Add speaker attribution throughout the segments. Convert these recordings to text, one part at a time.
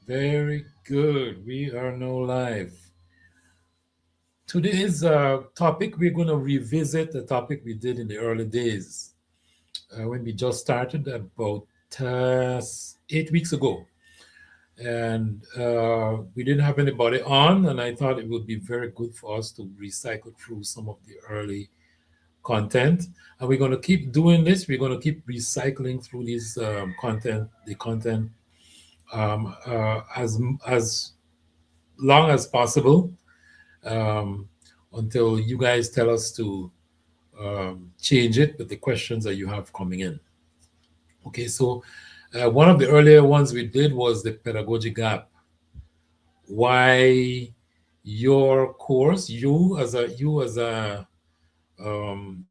Speaker 1: Very good. We are now live. Today's topic, we're going to revisit the topic we did in the early days when we just started about 8 weeks ago. And we didn't have anybody on, and I thought it would be very good for us to recycle through some of the early content. And we're going to keep doing this. We're going to keep recycling through this the content as long as possible um, until you guys tell us to change it with the questions that you have coming in. Okay, so one of the earlier ones we did was the pedagogy gap. Why your course, um,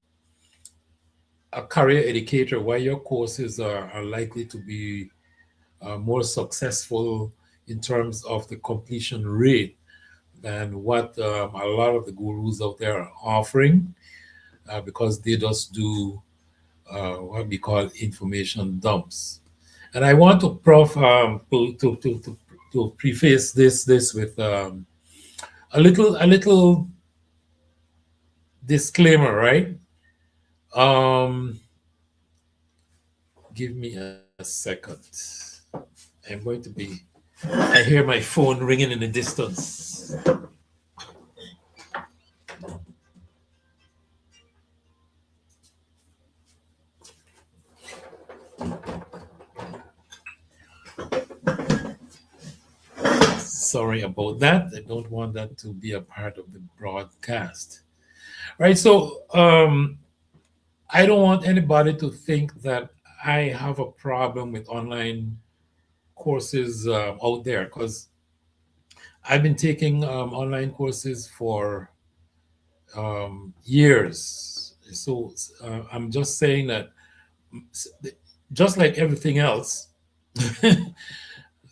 Speaker 1: a career educator, why your courses are likely to be more successful in terms of the completion rate than what a lot of the gurus out there are offering, because they just do what we call information dumps. And I want to to preface this with a little disclaimer, right? Um, Give me a second. I'm going to be. I hear my phone ringing in the distance. Sorry about that. I don't want that to be a part of the broadcast. Right. So I don't want anybody to think that I have a problem with online courses out there, because I've been taking online courses for years. So I'm just saying that just like everything else,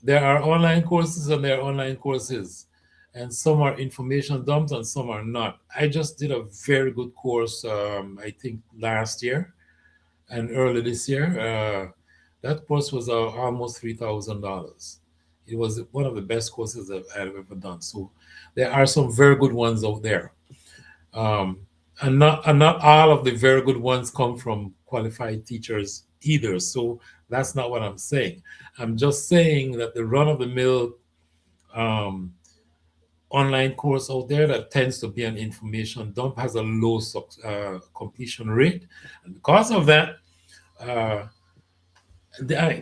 Speaker 1: there are online courses and there are online courses, and some are information dumps and some are not. I just did a very good course, I think last year and early this year. That course was almost $3,000. It was one of the best courses that I've ever done. So there are some very good ones out there, um, and not all of the very good ones come from qualified teachers either. So that's not what I'm saying. I'm just saying that the run of the mill um, online course out there that tends to be an information dump has a low completion rate, and because of that, uh,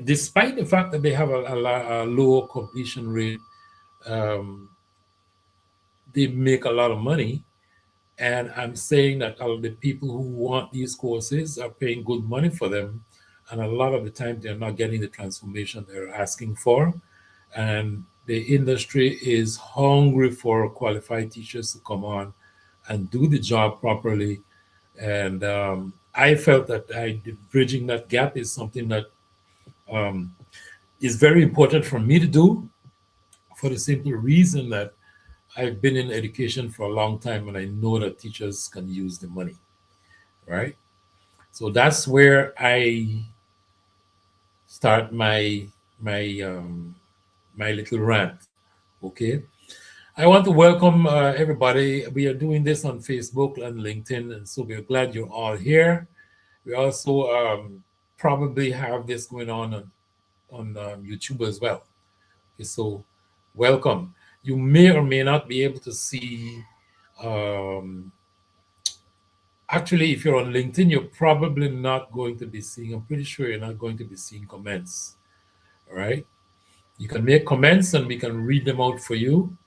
Speaker 1: despite the fact that they have a low completion rate, um, they make a lot of money. And I'm saying that all of the people who want these courses are paying good money for them. And a lot of the time, they're not getting the transformation they're asking for. And the industry is hungry for qualified teachers to come on and do the job properly. And I felt that bridging that gap is something that um, is very important for me to do, for the simple reason that I've been in education for a long time and I know that teachers can use the money, right? So that's where I start my my little rant. Okay, I want to welcome everybody. We are doing this on Facebook and LinkedIn, and so we're glad you're all here. We also probably have this going on YouTube as well. Okay, so welcome. You may or may not be able to see. Um, Actually, if you're on LinkedIn, you're probably not going to be seeing. I'm pretty sure you're not going to be seeing comments. All right. You can make comments and we can read them out for you,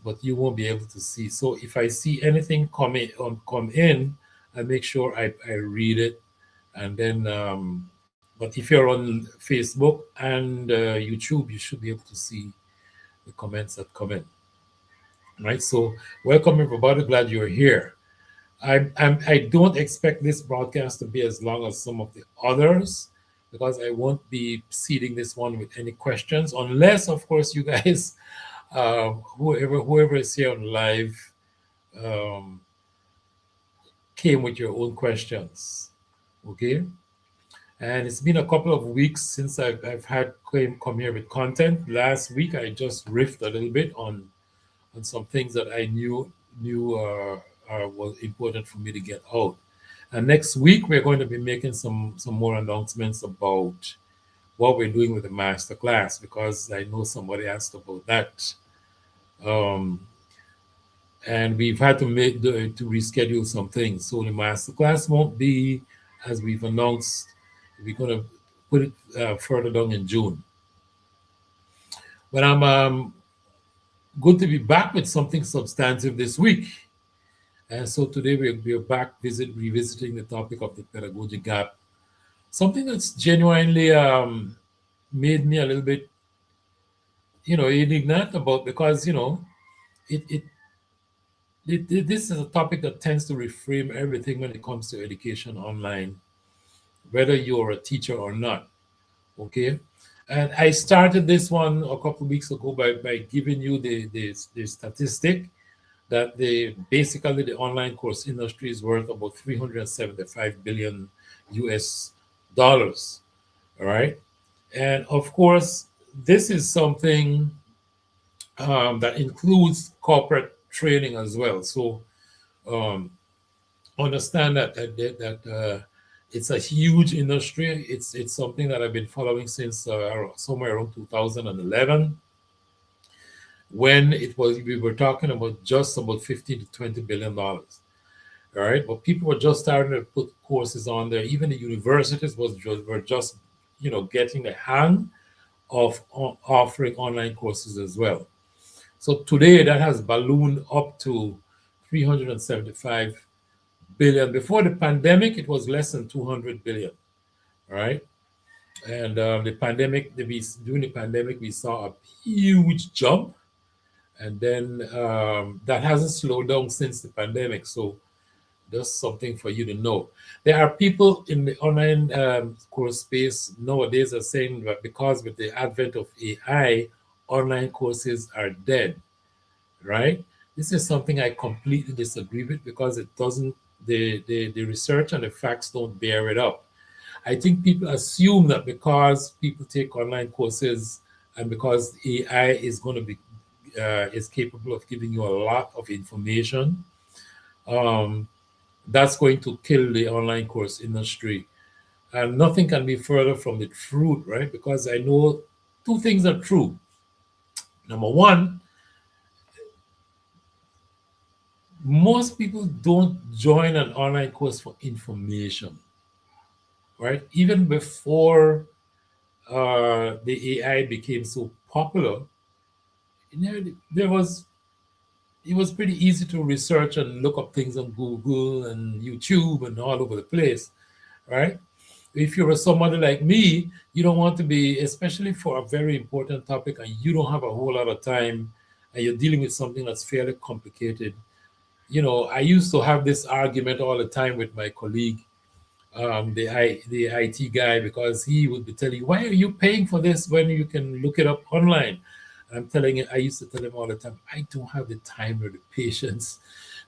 Speaker 1: but you won't be able to see. So if I see anything come in, I make sure I read it, and then. But if you're on Facebook and YouTube, you should be able to see the comments that come in. Right. So welcome everybody. Glad you're here. I don't expect this broadcast to be as long as some of the others, because I won't be seeding this one with any questions, unless, of course, you guys, whoever is here on live, um, came with your own questions. Okay. And it's been a couple of weeks since I've had come here with content. Last week I just riffed a little bit on some things that I knew was important for me to get out. And next week we're going to be making some more announcements about what we're doing with the master class, because I know somebody asked about that. Um, and we've had to reschedule some things. So the master class won't be as we've announced. We're going to put it further down in June. But I'm good to be back with something substantive this week. And so today we're back revisiting the topic of the pedagogy gap. Something that's genuinely made me a little bit, indignant about, because, it, it this is a topic that tends to reframe everything when it comes to education online, whether you're a teacher or not. Okay. And I started this one a couple of weeks ago by giving you the statistic that basically the online course industry is worth about 375 billion US dollars. All right. And of course, this is something that includes corporate training as well. So um, understand that it's a huge industry. It's something that I've been following since somewhere around 2011, when we were talking about just about 15 to 20 billion dollars. All right, but people were just starting to put courses on there. Even the universities were just getting the hang of offering online courses as well. So today that has ballooned up to 375 billion. Before the pandemic, it was less than 200 billion. All right. And during the pandemic, we saw a huge jump. And then that hasn't slowed down since the pandemic. So just something for you to know. There are people in the online course space nowadays are saying that because with the advent of AI, online courses are dead, right? This is something I completely disagree with, because it doesn't, the research and the facts don't bear it up. I think people assume that because people take online courses and because AI is going to be is capable of giving you a lot of information, um, that's going to kill the online course industry. And nothing can be further from the truth, right? Because I know two things are true. Number one, most people don't join an online course for information, right? Even before the AI became so popular, there was it was pretty easy to research and look up things on Google and YouTube and all over the place, right? If you're somebody like me, you don't want to be, especially for a very important topic, and you don't have a whole lot of time, and you're dealing with something that's fairly complicated. I used to have this argument all the time with my colleague, the IT guy, because he would be telling you, why are you paying for this when you can look it up online? I used to tell him all the time, I don't have the time or the patience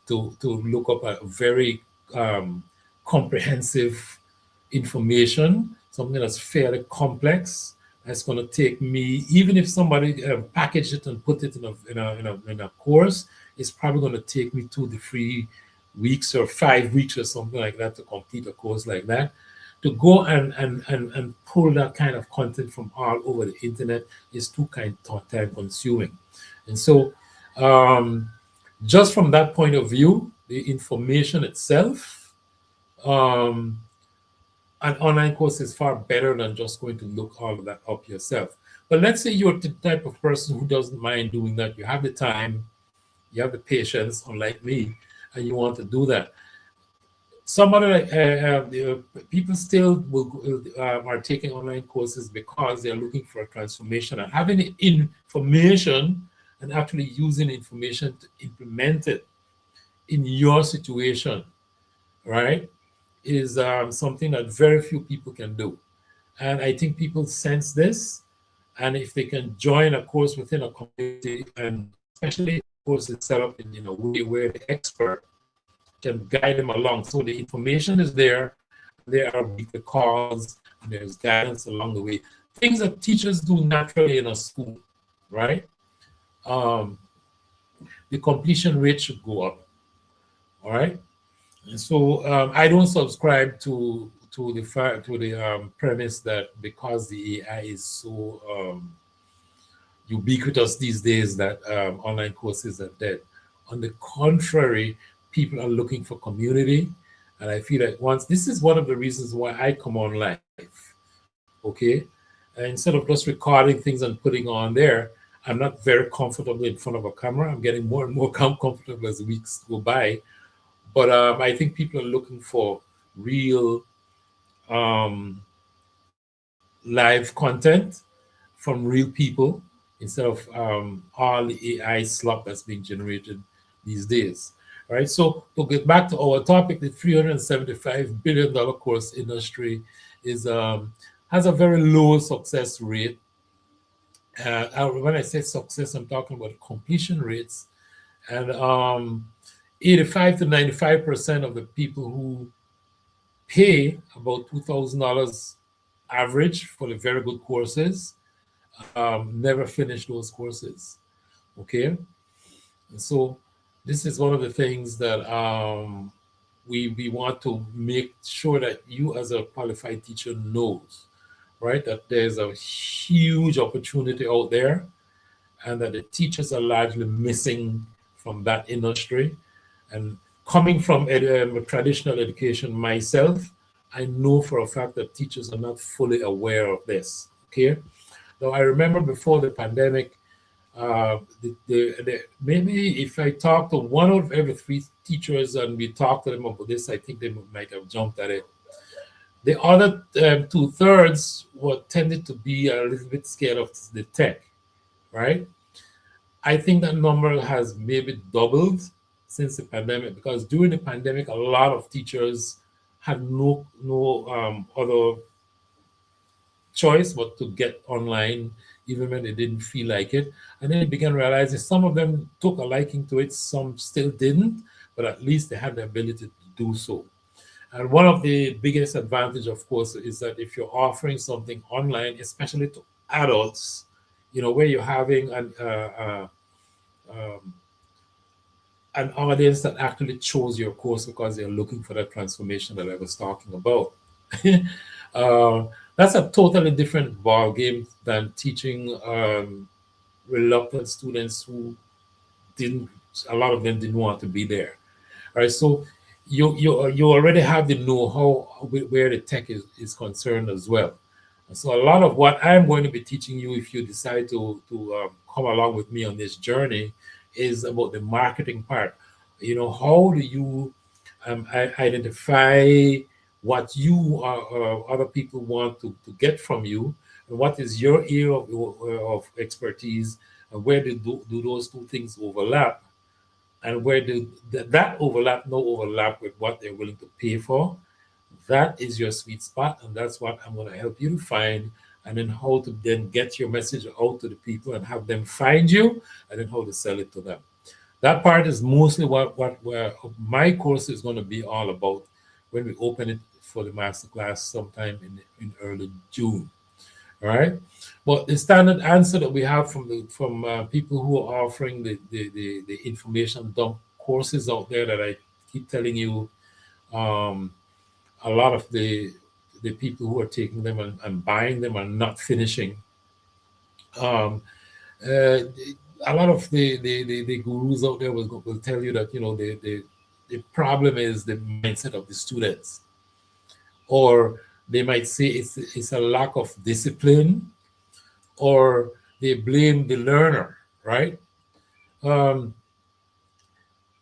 Speaker 1: to look up a very comprehensive information, something that's fairly complex. That's going to take me, even if somebody packaged it and put it in a course, it's probably going to take me 2 to 3 weeks or 5 weeks or something like that to complete a course like that. To go and pull that kind of content from all over the internet is too time consuming. And so just from that point of view, the information itself, an online course is far better than just going to look all of that up yourself. But let's say you're the type of person who doesn't mind doing that. You have the time, you have the patience, unlike me, and you want to do that. Some other people still are taking online courses because they're looking for a transformation, and having information and actually using information to implement it in your situation, right, is something that very few people can do. And I think people sense this. And if they can join a course within a community, and especially if the course is set up in a way where the expert can guide them along. So the information is there. There are weekly calls. there's guidance along the way. Things that teachers do naturally in a school, right? Um, the completion rate should go up, all right? And so I don't subscribe to the premise that because the AI is so ubiquitous these days that online courses are dead. On the contrary, people are looking for community. And I feel like this is one of the reasons why I come on live, okay? And instead of just recording things and putting on there, I'm not very comfortable in front of a camera. I'm getting more and more comfortable as the weeks go by. But I think people are looking for real live content from real people instead of all the AI slop that's being generated these days. All right. So to get back to our topic, the $375 billion course industry is has a very low success rate. When I say success, I'm talking about completion rates, and 85 to 95% of the people who pay about $2,000 average for the very good courses never finish those courses. Okay, and so this is one of the things that we want to make sure that you as a qualified teacher knows, right? That there's a huge opportunity out there and that the teachers are largely missing from that industry. And coming from traditional education myself, I know for a fact that teachers are not fully aware of this. Okay. Now, I remember before the pandemic, maybe if I talk to one out of every three teachers and we talk to them about this, I think they might have jumped at it. The other two-thirds were tended to be a little bit scared of the tech, right? I think that number has maybe doubled since the pandemic because during the pandemic, a lot of teachers had no other choice but to get online even when they didn't feel like it. And then they began realizing some of them took a liking to it, some still didn't, but at least they had the ability to do so. And one of the biggest advantage, of course, is that if you're offering something online, especially to adults, where you're having um, an audience that actually chose your course because they're looking for that transformation that I was talking about. uh, that's a totally different ball game than teaching reluctant students who didn't. A lot of them didn't want to be there. All right, so you already have the know-how where the tech is concerned as well. And so a lot of what I'm going to be teaching you, if you decide to come along with me on this journey, is about the marketing part. How do you identify what you or other people want to get from you, and what is your area of expertise, and where do those two things overlap, and where do that overlap no overlap with what they're willing to pay for. That is your sweet spot, and that's what I'm going to help you to find, and then how to then get your message out to the people and have them find you, and then how to sell it to them. That part is mostly where my course is going to be all about when we open it for the masterclass sometime in early June. All right. But the standard answer that we have from people who are offering the information dump courses out there that I keep telling you, a lot of the people who are taking them and buying them are not finishing. Um, uh, a lot of the gurus out there will tell you that the problem is the mindset of the students, or they might say it's a lack of discipline, or they blame the learner, right? Um,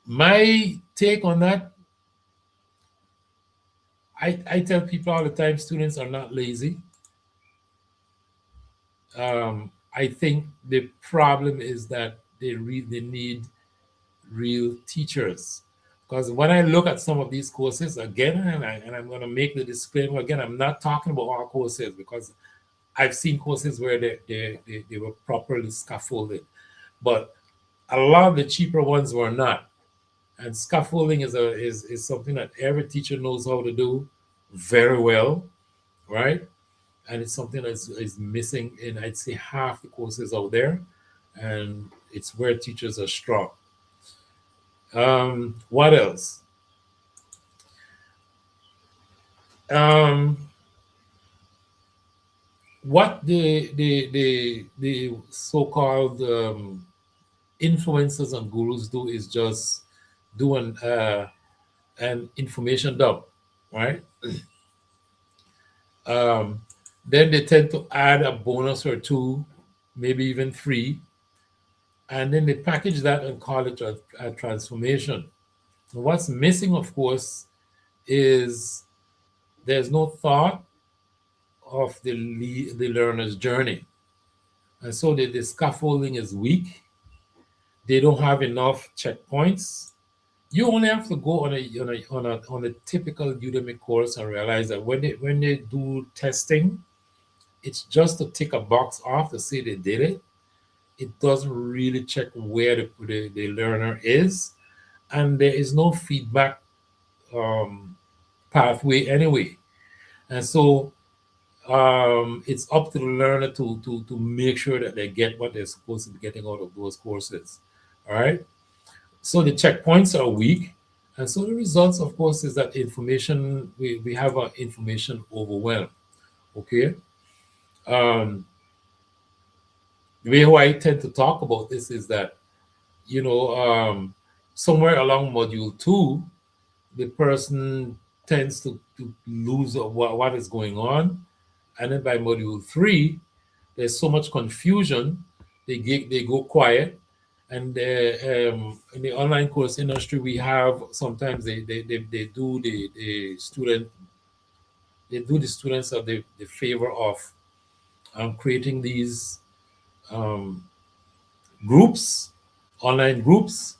Speaker 1: my take on that, I tell people all the time, students are not lazy. I think the problem is that they need real teachers. Because when I look at some of these courses again, and I'm going to make the disclaimer again, I'm not talking about all courses because I've seen courses where they were properly scaffolded, but a lot of the cheaper ones were not. And scaffolding is something that every teacher knows how to do very well, right? and it's something that is missing in, I'd say, half the courses out there, and it's where teachers are strong. What else? Um, what the so-called influencers and gurus do is just do an information dump, right? Um, then they tend to add a bonus or two, maybe even three, and then they package that and call it a transformation. What's missing, of course, is there's no thought of the learner's journey. And so the scaffolding is weak. They don't have enough checkpoints. You only have to go on a typical Udemy course and realize that when they do testing, it's just to tick a box off to say they did it. It doesn't really check where the learner is, and there is no feedback um, pathway anyway. And so it's up to the learner to make sure that they get what they're supposed to be getting out of those courses. All right. So the checkpoints are weak. And so the results, of course, is that information, we have an information overwhelm. Okay. Um, the way how I tend to talk about this is that, you know, somewhere along module two, the person tends to lose what is going on. And then by module three, there's so much confusion, they go quiet. And in the online course industry, we have sometimes they do the students of the favor of creating these um, groups, online groups,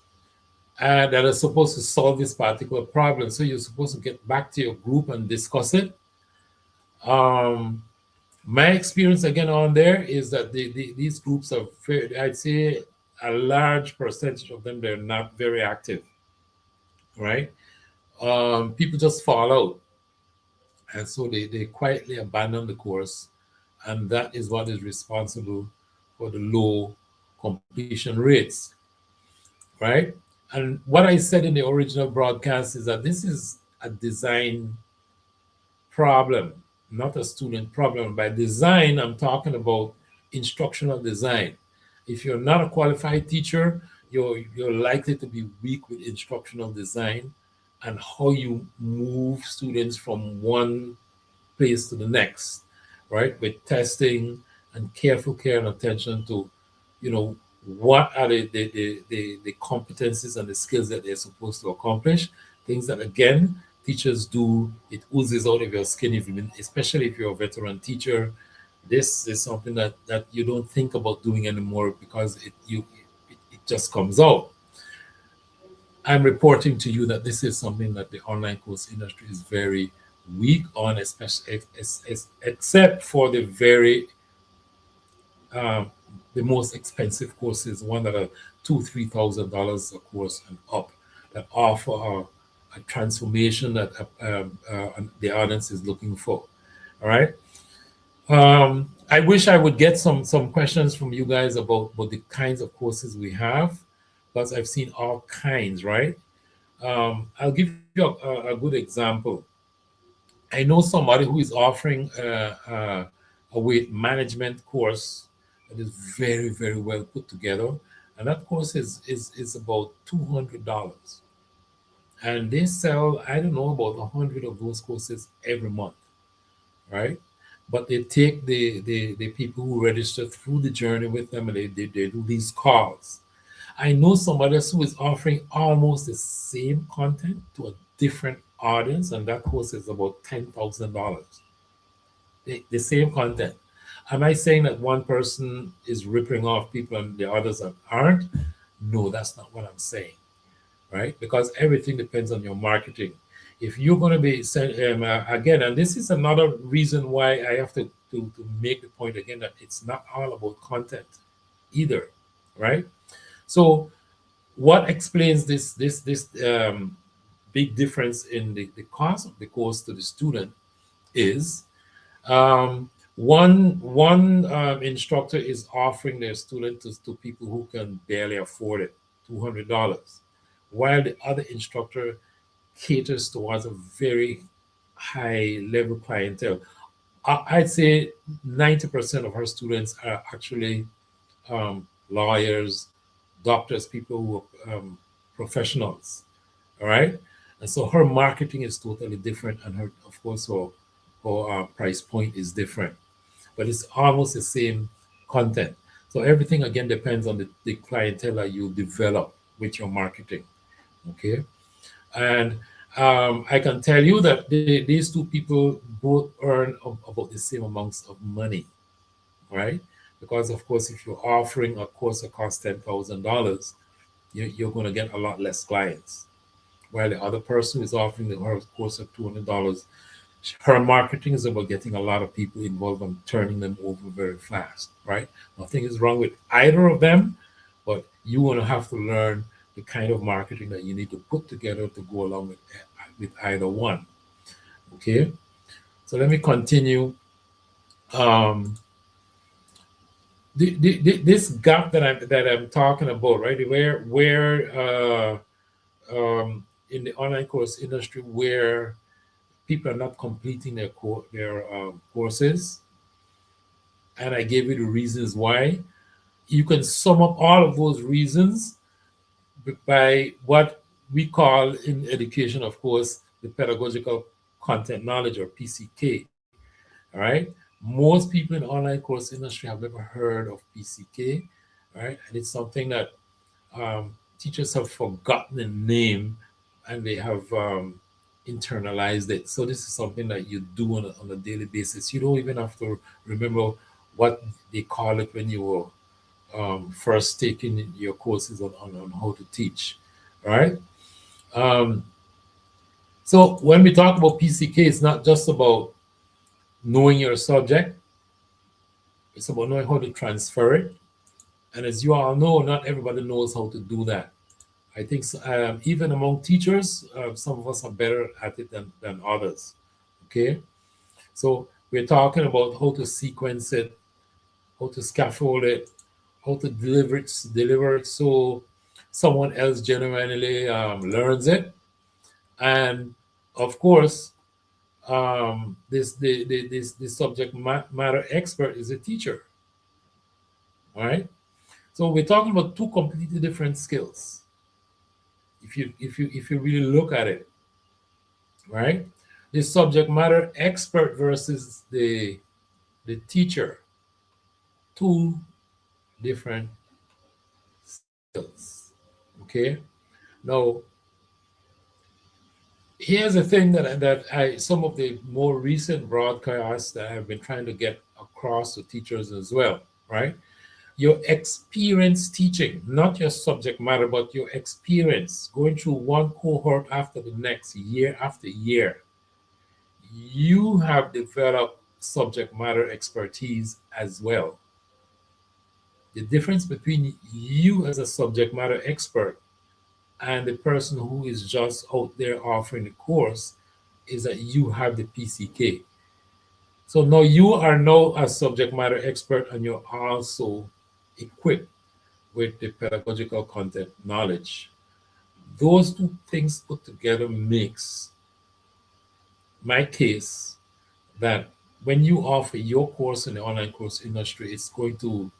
Speaker 1: that are supposed to solve this particular problem. So you're supposed to get back to your group and discuss it. My experience again on there is that these groups are very, I'd say a large percentage of them, they're not very active, right? People just fall out. And so they quietly abandon the course. And that is what is responsible for the low completion rates, right? And what I said in the original broadcast is that this is a design problem, not a student problem. By design, I'm talking about instructional design. If you're not a qualified teacher, you're likely to be weak with instructional design and how you move students from one place to the next, right? With testing and careful care and attention to, you know, what are the competencies and the skills that they're supposed to accomplish. Things that, again, teachers do, it oozes out of your skin, especially if you're a veteran teacher. This is something that you don't think about doing anymore because it just comes out. I'm reporting to you that this is something that the online course industry is very weak on, especially except for um, the most expensive courses, one that are $2,000-3,000 a course and up, that offer a transformation that the audience is looking for. All right. I wish I would get some questions from you guys about the kinds of courses we have, because I've seen all kinds, right? I'll give you a good example. I know somebody who is offering a weight management course that is very, very well put together. And that course is about $200. And they sell, I don't know, about 100 of those courses every month, right? But they take the people who register through the journey with them, and they do these calls. I know somebody else who is offering almost the same content to a different audience, and that course is about $10,000. The same content. Am I saying that one person is ripping off people and the others aren't? No, that's not what I'm saying, right? Because everything depends on your marketing. If you're going to be again, and this is another reason why I have to make the point again that it's not all about content either, right? So what explains this big difference in the cost of the course to the student is One instructor is offering their students to people who can barely afford it, $200, while the other instructor caters towards a very high level clientele. I'd say 90% of her students are actually lawyers, doctors, people who are professionals. All right. And so her marketing is totally different. And her, of course, her price point is different, but it's almost the same content. So everything again depends on the clientele that you develop with your marketing. Okay. And I can tell you that these two people both earn about the same amounts of money, right? Because of course, if you're offering a course that costs $10,000, you're going to get a lot less clients. While the other person is offering her course at $200, her marketing is about getting a lot of people involved and turning them over very fast, right? Nothing is wrong with either of them, but you want to have to learn the kind of marketing that you need to put together to go along with either one. Okay, so let me continue. Um, this gap that I'm talking about, right? Where in the online course industry where people are not completing their courses, and I gave you the reasons why. You can sum up all of those reasons by what we call in education, of course, the pedagogical content knowledge, or PCK. All right. Most people in the online course industry have never heard of PCK. All right. And it's something that teachers have forgotten the name, and they have internalized it. So this is something that you do on a daily basis. You don't even have to remember what they call it when you were first taking your courses on how to teach. All right. Um, so when we talk about PCK, it's not just about knowing your subject, it's about knowing how to transfer it. And as you all know, not everybody knows how to do that. I think even among teachers, some of us are better at it than others. Okay. So we're talking about how to sequence it, how to scaffold it, how to deliver it so someone else genuinely learns it. And of course, this subject matter expert is a teacher. All right. So we're talking about two completely different skills. If you really look at it, right? The subject matter expert versus the teacher, two different skills. Okay. Now, here's the thing that some of the more recent broadcasts that I've been trying to get across to teachers as well, right? Your experience teaching, not your subject matter, but your experience going through one cohort after the next, year after year, you have developed subject matter expertise as well. The difference between you as a subject matter expert and the person who is just out there offering the course is that you have the PCK. So now you are now a subject matter expert, and you're also equipped with the pedagogical content knowledge. Those two things put together makes my case that when you offer your course in the online course industry, it's going to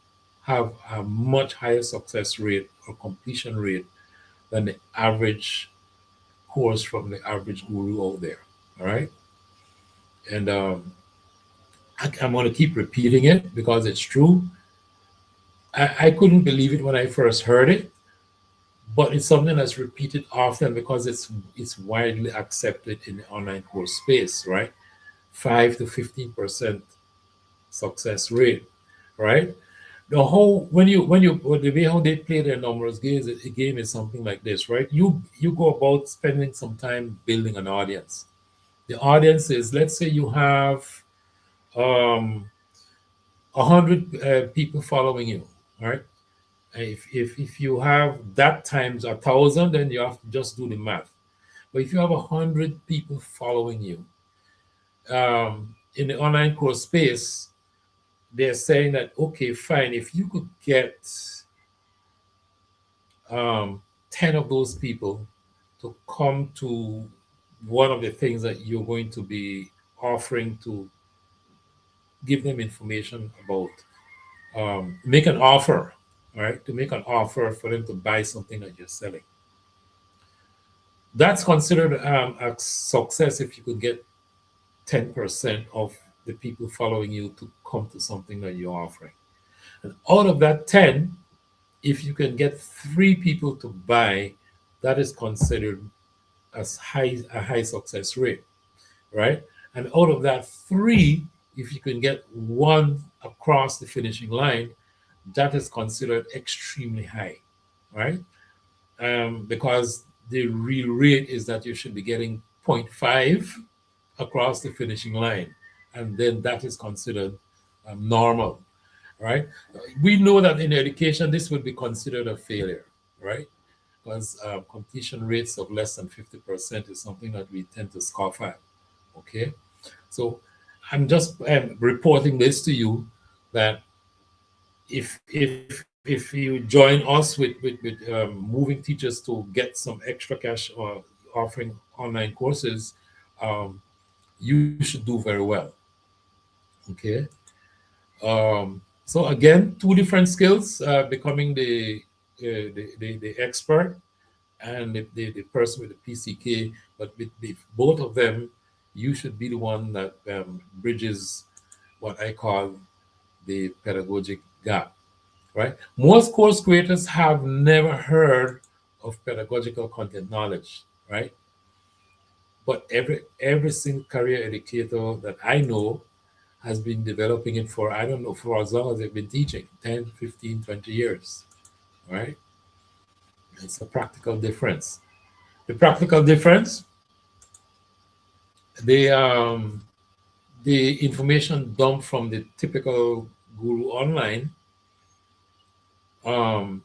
Speaker 1: have a much higher success rate or completion rate than the average course from the average guru out there. All right. And I'm going to keep repeating it because it's true. I couldn't believe it when I first heard it, but it's something that's repeated often because it's widely accepted in the online course space, right? 5 to 15% success rate, right? The whole when the way how they play their numbers game is something like this, right? You go about spending some time building an audience. The audience is, let's say you have um 100 people following you, right? If you have that times 1,000, then you have to just do the math. But if you have 100 people following you in the online course space, they're saying that, okay, fine, if you could get 10 of those people to come to one of the things that you're going to be offering to give them information about, make an offer, right? To make an offer for them to buy something that you're selling. That's considered a success if you could get 10% of the people following you to come to something that you're offering. And out of that 10, if you can get 3 people to buy, that is considered as a high success rate, right? And out of that 3, if you can get 1 across the finishing line, that is considered extremely high, right? Because the real rate is that you should be getting zero point 0.5 across the finishing line, and then that is considered normal, right? We know that in education, this would be considered a failure, right? Because completion rates of less than 50% is something that we tend to scoff at, okay? So I'm just reporting this to you that if you join us with moving teachers to get some extra cash or offering online courses, um, you should do very well. Okay. So again, 2 different skills: becoming the expert and the person with the PCK. But with both of them, you should be the one that bridges what I call the pedagogic gap. Right? Most course creators have never heard of pedagogical content knowledge, right? But every single career educator that I know has been developing it for, I don't know, for as long as they've been teaching, 10, 15, 20 years, right? It's a practical difference. The practical difference, the the information dumped from the typical guru online, um,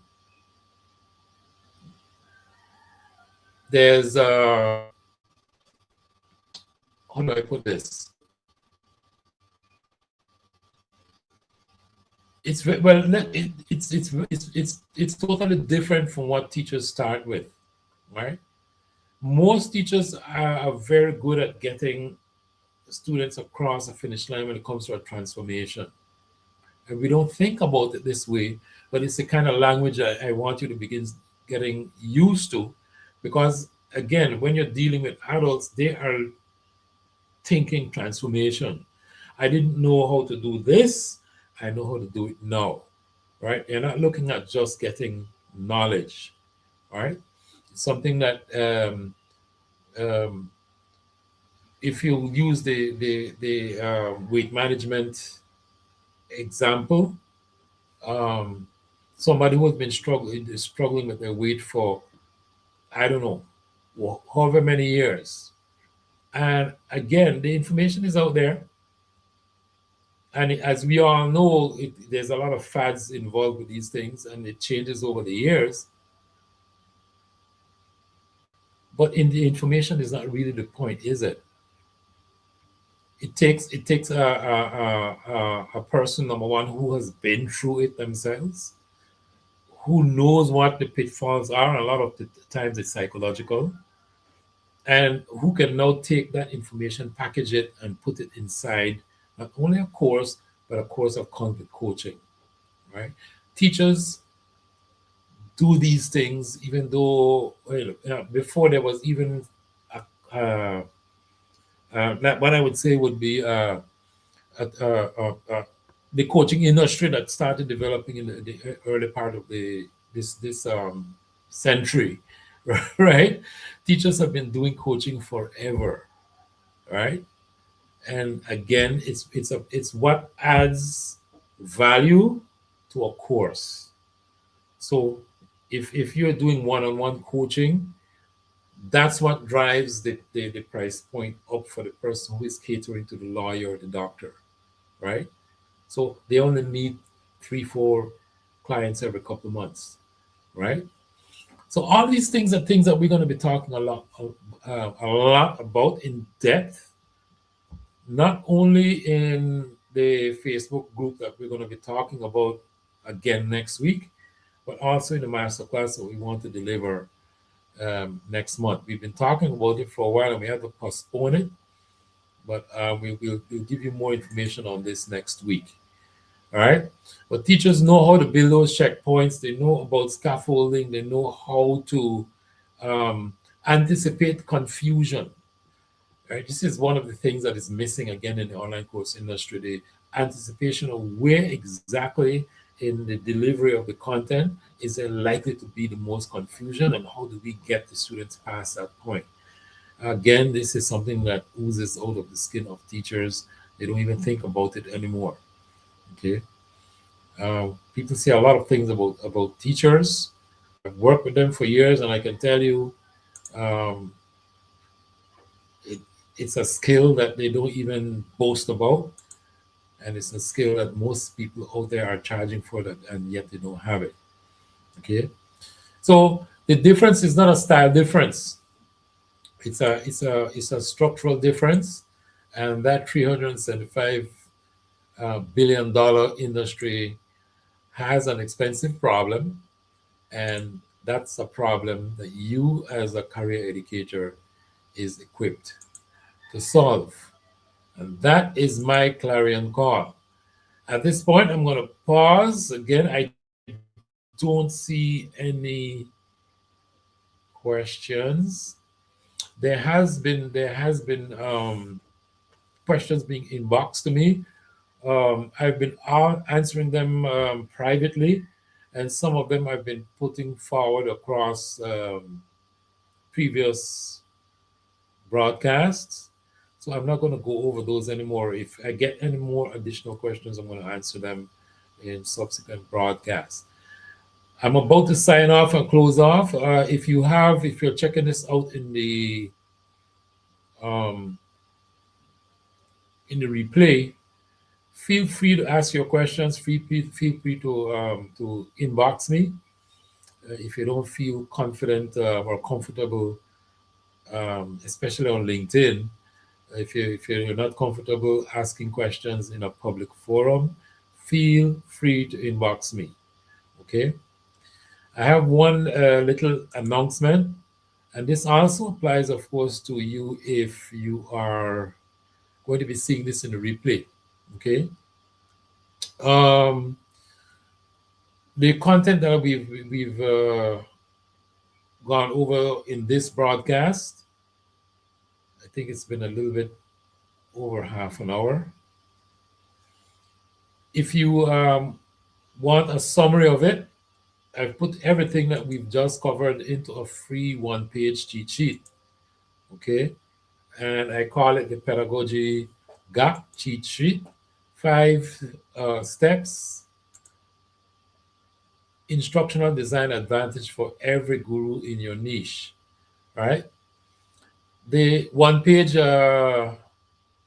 Speaker 1: there's how do I put this? It's well, it's totally different from what teachers start with, right? Most teachers are very good at getting students across the finish line when it comes to a transformation. And we don't think about it this way, but it's the kind of language I want you to begin getting used to. Because again, when you're dealing with adults, they are thinking transformation. I didn't know how to do this, I know how to do it now, right? You're not looking at just getting knowledge, right? It's something that um, if you use the weight management example, um, somebody who has been struggling with their weight for, I don't know, however many years, and again, the information is out there, and as we all know, there's a lot of fads involved with these things, and it changes over the years. But in the information is not really the point, is it? It takes a person, number one, who has been through it themselves, who knows what the pitfalls are. A lot of the times it's psychological, and who can now take that information, package it, and put it inside not only a course, but a course of conflict coaching. Right? Teachers do these things, even though before there was even what I would say would be uh, uh, uh, the coaching industry that started developing in the early part of this century, right? Teachers have been doing coaching forever, right? And again, it's what adds value to a course. So if you're doing one-on-one coaching, that's what drives the price point up for the person who is catering to the lawyer or the doctor, right? So they only meet 3, 4 clients every couple of months, right? So all these things are things that we're going to be talking a lot about in depth, not only in the Facebook group that we're going to be talking about again next week, but also in the masterclass that we want to deliver next month. We've been talking about it for a while and we had to postpone it, but we'll give you more information on this next week. All right. But teachers know how to build those checkpoints. They know about scaffolding. They know how to anticipate confusion. Right. This is one of the things that is missing again in the online course industry, the anticipation of where exactly in the delivery of the content is there likely to be the most confusion, and how do we get the students past that point. Again, this is something that oozes out of the skin of teachers. They don't even think about it anymore. Okay. People say a lot of things about teachers. I've worked with them for years, and I can tell you, um, it's a skill that they don't even boast about, and it's a skill that most people out there are charging for that, and yet they don't have it. Okay, so the difference is not a style difference. It's a structural difference, and that $375 billion industry has an expensive problem, and that's a problem that you as a career educator is equipped to solve. And that is my clarion call. At this point, I'm going to pause. Again, I don't see any questions. There has been questions being inboxed to me. I've been answering them privately, and some of them I've been putting forward across previous broadcasts. So I'm not going to go over those anymore. If I get any more additional questions, I'm going to answer them in subsequent broadcasts. I'm about to sign off and close off. If you're checking this out um, in the replay, feel free to ask your questions. Feel free to inbox me if you don't feel confident or comfortable, especially on LinkedIn. If you're not comfortable asking questions in a public forum, feel free to inbox me. Okay. I have one little announcement, and this also applies, of course, to you if you are going to be seeing this in the replay. Okay. Um, the content that we've gone over in this broadcast, I think it's been a little bit over half an hour. If you want a summary of it, I've put everything that we've just covered into a free one-page cheat sheet. Okay. And I call it the Pedagogy Gap cheat sheet. 5 steps, instructional design advantage for every guru in your niche. Right. The one-page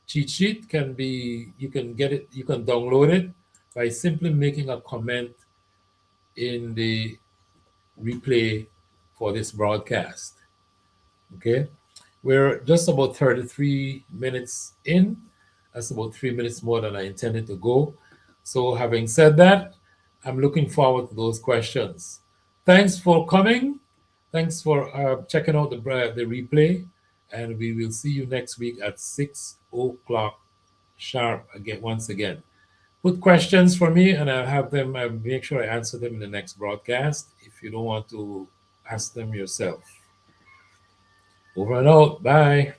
Speaker 1: cheat sheet you can get it, you can download it by simply making a comment in the replay for this broadcast. Okay. We're just about 33 minutes in. That's about 3 minutes more than I intended to go. So having said that, I'm looking forward to those questions. Thanks for coming. Thanks for checking out the replay. And we will see you next week at 6 o'clock sharp again. Once again, put questions for me and I'll have them, make sure I answer them in the next broadcast if you don't want to ask them yourself. Over and out. Bye.